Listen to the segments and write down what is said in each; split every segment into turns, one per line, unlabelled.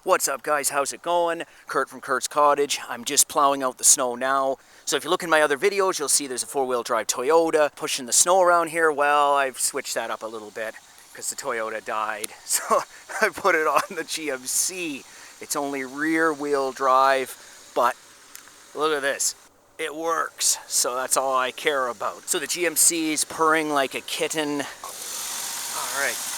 What's up, guys? How's it going? Kurt from Kurt's Cottage. I'm just plowing out the snow now. So if you look in my other videos, you'll see there's a four-wheel drive Toyota pushing the snow around here. Well, I've switched that up a little bit because the Toyota died. So I put it on the GMC. It's only rear-wheel drive, but look at this. It works. So that's all I care about. So the GMC is purring like a kitten. All right.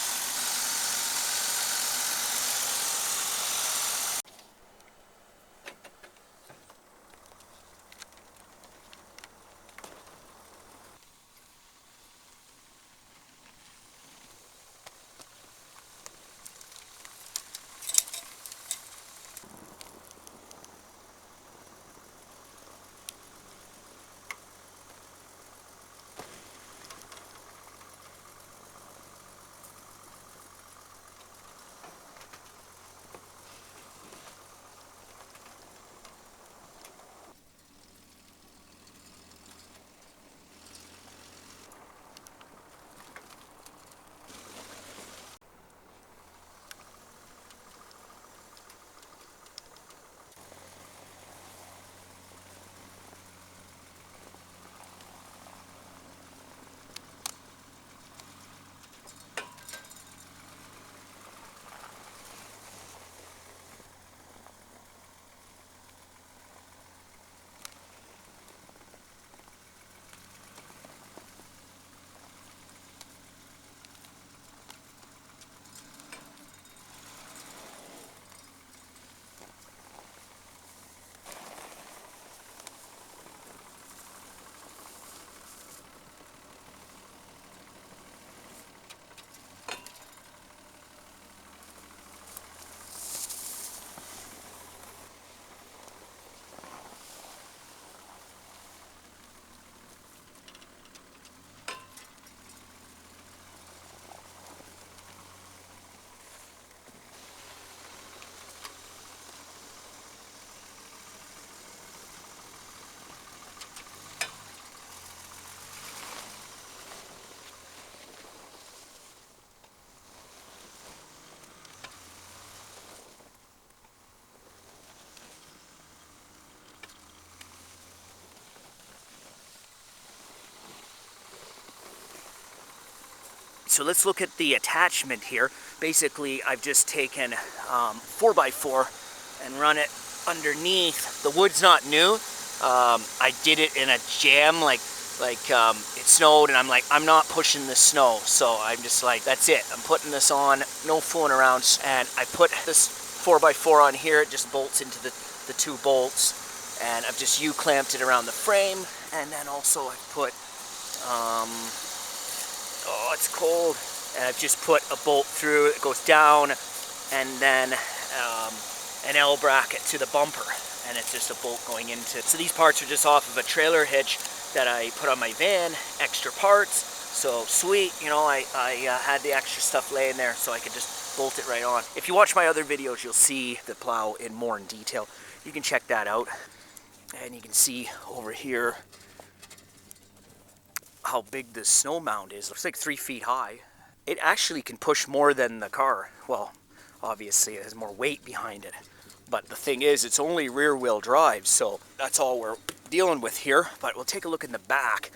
So let's look at the attachment here. Basically, I've just taken 4x4 and run it underneath. The wood's not new. I did it in a jam, like it snowed, and I'm like, I'm not pushing the snow. So I'm just like, that's it. I'm putting this on, no fooling around. And I put this 4x4 on here. It just bolts into the two bolts. And I've just U-clamped it around the frame. And then also I've put, oh, it's cold. And I've just put a bolt through, it goes down, and then an L bracket to the bumper. And it's just a bolt going into. So these parts are just off of a trailer hitch that I put on my van, extra parts. So sweet, you know, I had the extra stuff laying there so I could just bolt it right on. If you watch my other videos, you'll see the plow in more in detail. You can check that out. And you can see over here how big this snow mound is. It looks like 3 feet high. It actually can push more than the car. Well, obviously it has more weight behind it. But the thing is, it's only rear-wheel drive, so that's all we're dealing with here. But we'll take a look in the back.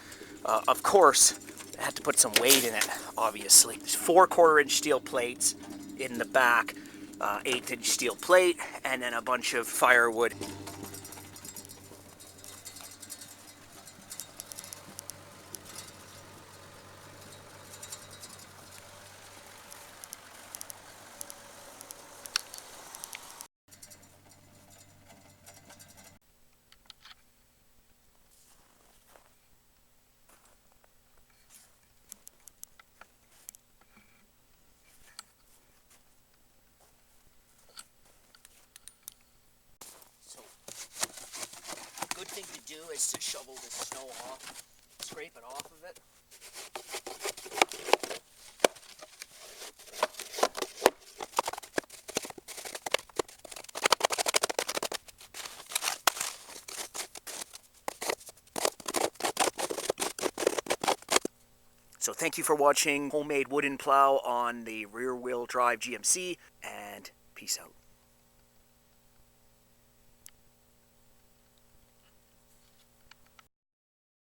Of course, I had to put some weight in it, obviously. There's 4 1/4-inch steel plates in the back, 1/8-inch steel plate, and then a bunch of firewood. Good thing to do is to shovel the snow off, scrape it off of it. So thank you for watching homemade wooden plow on the rear-wheel drive GMC, and peace out.